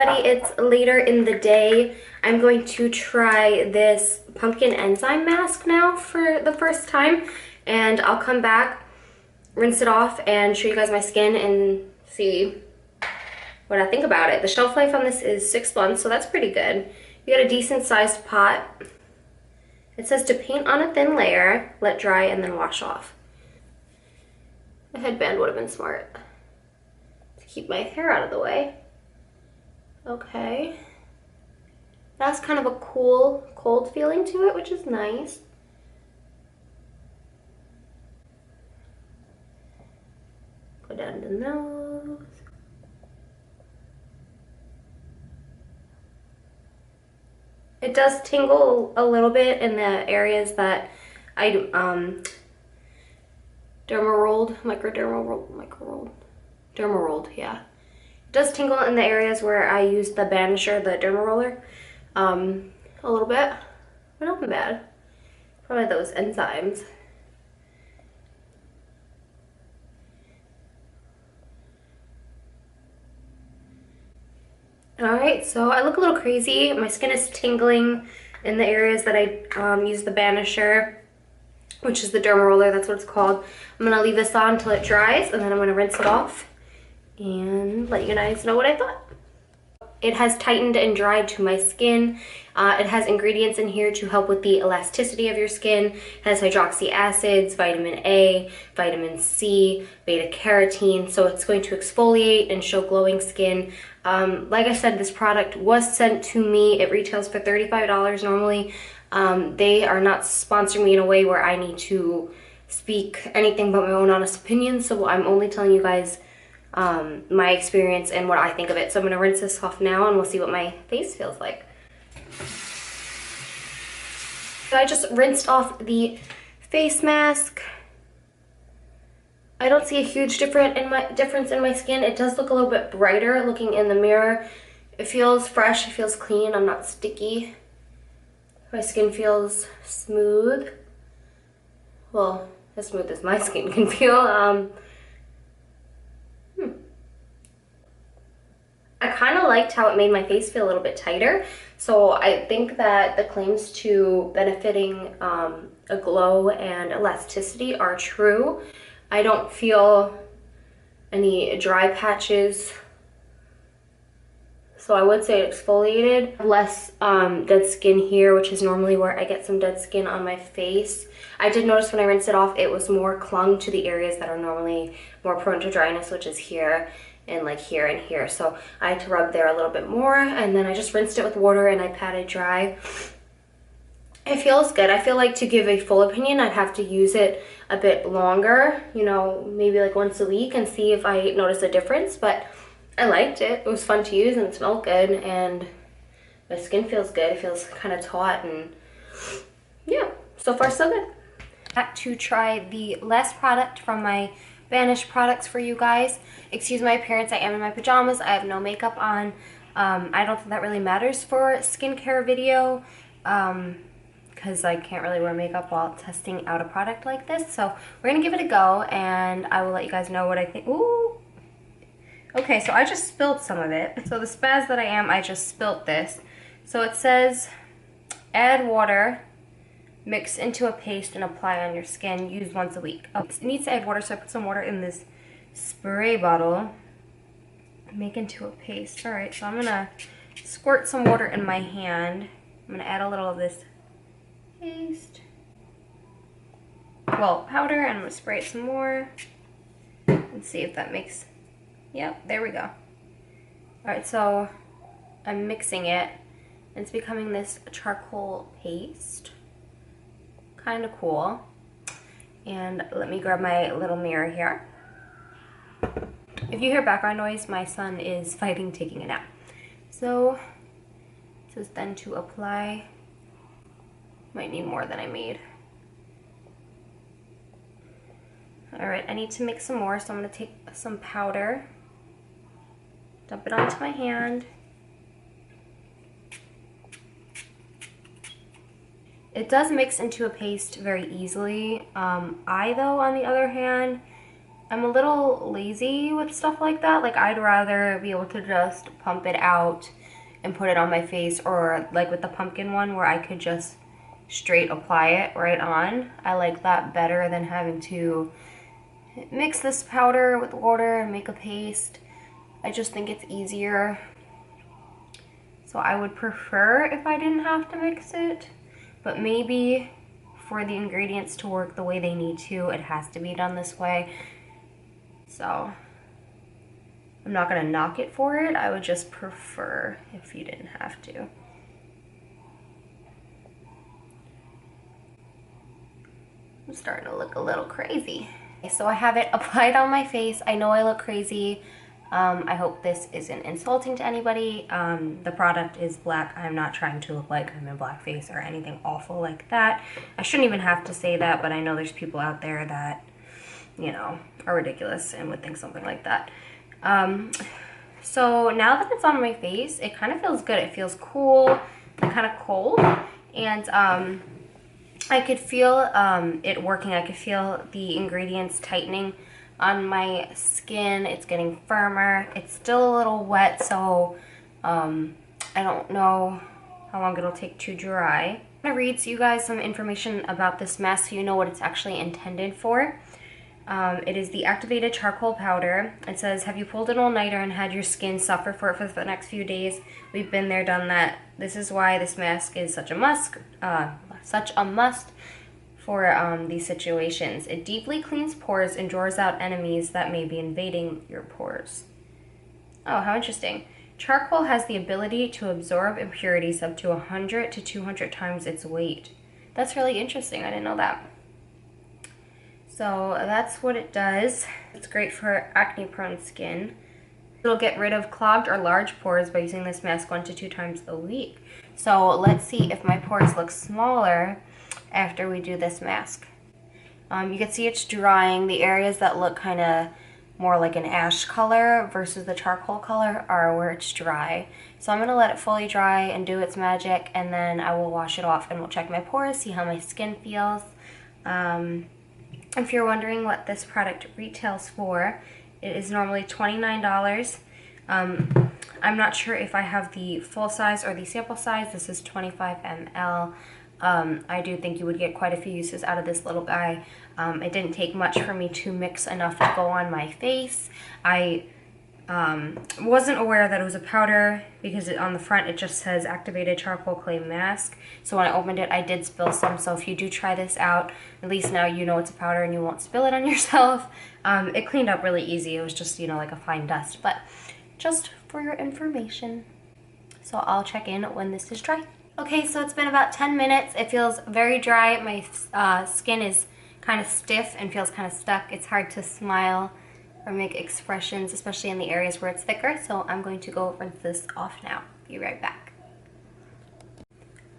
It's later in the day. I'm going to try this pumpkin enzyme mask now for the first time, and I'll come back, rinse it off, and show you guys my skin and see what I think about it. The shelf life on this is 6 months, so that's pretty good. You get a decent sized pot. It says to paint on a thin layer, let dry, and then wash off. A headband would have been smart to keep my hair out of the way. Okay. That's kind of a cool, cold feeling to it, which is nice. Go down the nose. It does tingle a little bit in the areas that I derma-rolled, yeah. Does tingle in the areas where I use the Banisher, the derma roller, a little bit, but not bad. Probably those enzymes. All right, so I look a little crazy. My skin is tingling in the areas that I use the Banisher, which is the derma roller, that's what it's called. I'm gonna leave this on until it dries, and then I'm gonna rinse it off and let you guys know what I thought. It has tightened and dried to my skin. It has ingredients in here to help with the elasticity of your skin. It has hydroxy acids, vitamin A, vitamin C, beta carotene, so it's going to exfoliate and show glowing skin. Like I said, this product was sent to me. It retails for $35 normally. They are not sponsoring me in a way where I need to speak anything but my own honest opinion, so I'm only telling you guys my experience and what I think of it. So I'm gonna rinse this off now and we'll see what my face feels like. So I just rinsed off the face mask. I don't see a huge difference in my skin. It does look a little bit brighter looking in the mirror. It feels fresh, it feels clean, I'm not sticky. My skin feels smooth. Well, as smooth as my skin can feel. I kind of liked how it made my face feel a little bit tighter. So I think that the claims to benefiting a glow and elasticity are true. I don't feel any dry patches. So I would say it exfoliated. Less dead skin here, which is normally where I get some dead skin on my face. I did notice when I rinsed it off, it was more clung to the areas that are normally more prone to dryness, which is here and like here and here. So I had to rub there a little bit more, and then I just rinsed it with water and I patted dry. It feels good. I feel like to give a full opinion, I'd have to use it a bit longer, you know, maybe like once a week and see if I notice a difference, but I liked it. It was fun to use and it smelled good, and my skin feels good. It feels kind of taut, and yeah, so far so good. Back to try the last product from my Banish products for you guys. Excuse my appearance, I am in my pajamas. I have no makeup on. I don't think that really matters for a skincare video because I can't really wear makeup while testing out a product like this. So we're gonna give it a go and I will let you guys know what I think. Ooh. Okay, so I just spilled some of it. So the spaz that I am, I just spilled this. So it says, add water, mix into a paste and apply on your skin. Use once a week. Oh, it needs to add water, so I put some water in this spray bottle. Make into a paste. All right, so I'm gonna squirt some water in my hand. I'm gonna add a little of this paste, well, powder, and I'm gonna spray it some more and see if that makes. Yep, there we go. All right, so I'm mixing it. It's becoming this charcoal paste. Kind of cool. And let me grab my little mirror here. If you hear background noise, my son is fighting taking a nap. So this is then to apply. Might need more than I made. All right, I need to mix some more, so I'm gonna take some powder, dump it onto my hand. It does mix into a paste very easily. I, though, on the other hand, I'm a little lazy with stuff like that. Like, I'd rather be able to just pump it out and put it on my face, or like with the pumpkin one where I could just straight apply it right on. I like that better than having to mix this powder with water and make a paste. I just think it's easier. So I would prefer if I didn't have to mix it, but maybe for the ingredients to work the way they need to, it has to be done this way. So I'm not gonna knock it for it. I would just prefer if you didn't have to. I'm starting to look a little crazy. So I have it applied on my face. I know I look crazy. I hope this isn't insulting to anybody. The product is black. I'm not trying to look like I'm in blackface or anything awful like that. I shouldn't even have to say that, but I know there's people out there that, you know, are ridiculous and would think something like that. So now that it's on my face, it kind of feels good. It feels cool and kind of cold. And I could feel it working. I could feel the ingredients tightening on my skin. It's getting firmer. It's still a little wet, so I don't know how long it'll take to dry. I'm gonna read to you guys some information about this mask so you know what it's actually intended for. It is the activated charcoal powder. It says, have you pulled an all-nighter and had your skin suffer for it for the next few days? We've been there, done that. This is why this mask is such a must for these situations. It deeply cleans pores and draws out enemies that may be invading your pores. Oh, how interesting. Charcoal has the ability to absorb impurities up to 100 to 200 times its weight. That's really interesting. I didn't know that. So that's what it does. It's great for acne-prone skin. It'll get rid of clogged or large pores by using this mask 1 to 2 times a week. So let's see if my pores look smaller after we do this mask. You can see it's drying. The areas that look kind of more like an ash color versus the charcoal color are where it's dry. So I'm gonna let it fully dry and do its magic, and then I will wash it off and we'll check my pores, see how my skin feels. If you're wondering what this product retails for, it is normally $29. I'm not sure if I have the full size or the sample size. This is 25 ml. I do think you would get quite a few uses out of this little guy. It didn't take much for me to mix enough to go on my face. I wasn't aware that it was a powder because on the front it just says activated charcoal clay mask. So when I opened it, I did spill some. So if you do try this out, at least now you know it's a powder and you won't spill it on yourself. It cleaned up really easy. It was just, you know, like a fine dust, but just for your information. So I'll check in when this is dry. Okay, so it's been about 10 minutes. It feels very dry. My skin is kind of stiff and feels kind of stuck. It's hard to smile or make expressions, especially in the areas where it's thicker. So I'm going to go rinse this off now. Be right back.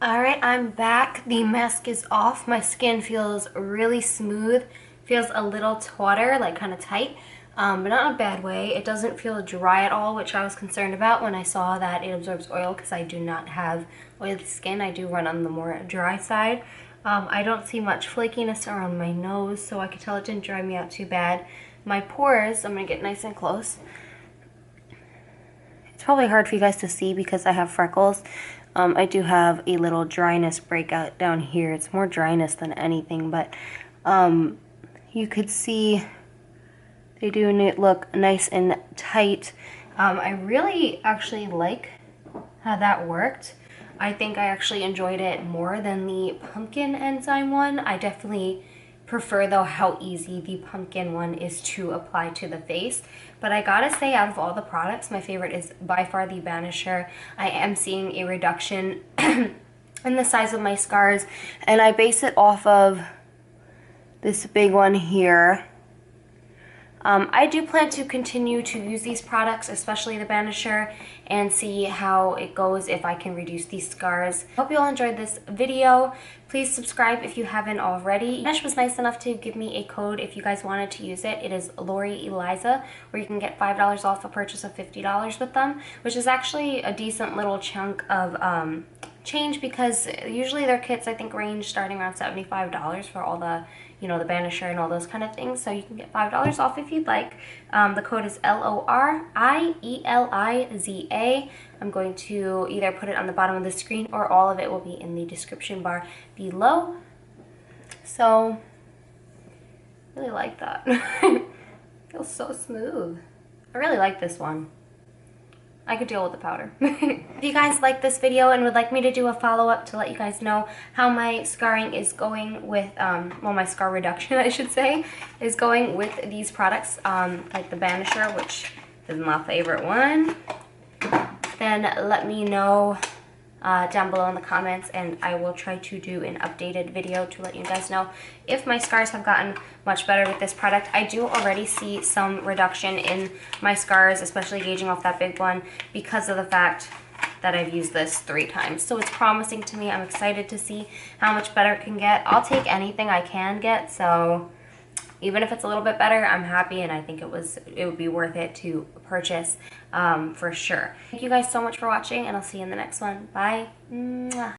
All right, I'm back. The mask is off. My skin feels really smooth. Feels a little tauter, like kind of tight, but not in a bad way. It doesn't feel dry at all, which I was concerned about when I saw that it absorbs oil, because I do not have oily skin. I do run on the more dry side. I don't see much flakiness around my nose, so I could tell it didn't dry me out too bad. My pores, I'm gonna get nice and close. It's probably hard for you guys to see because I have freckles. I do have a little dryness breakout down here. It's more dryness than anything, but you could see they do look nice and tight. I really actually like how that worked. I think I actually enjoyed it more than the pumpkin enzyme one. I definitely prefer, though, how easy the pumpkin one is to apply to the face. But I gotta say, out of all the products, my favorite is by far the Banisher. I am seeing a reduction in the size of my scars, and I base it off of this big one here. I do plan to continue to use these products, especially the Banisher, and see how it goes if I can reduce these scars. Hope you all enjoyed this video. Please subscribe if you haven't already. Banish was nice enough to give me a code if you guys wanted to use it. It is Lorieliza, where you can get $5 off a purchase of $50 with them, which is actually a decent little chunk of change because usually their kits I think range starting around $75 for all the, you know, the Banisher and all those kind of things. So you can get $5 off if you'd like. The code is LORIELIZA. I'm going to either put it on the bottom of the screen or all of it will be in the description bar below. So I really like that. Feels so smooth. I really like this one. I could deal with the powder. If you guys like this video and would like me to do a follow-up to let you guys know how my scarring is going with, well, my scar reduction, I should say, is going with these products, like the Banisher, which is my favorite one, then let me know down below in the comments, and I will try to do an updated video to let you guys know if my scars have gotten much better with this product. I do already see some reduction in my scars, especially gauging off that big one, because of the fact that I've used this 3 times. So it's promising to me. I'm excited to see how much better it can get. I'll take anything I can get, so even if it's a little bit better, I'm happy, and I think it would be worth it to purchase for sure. Thank you guys so much for watching, and I'll see you in the next one. Bye. Mwah.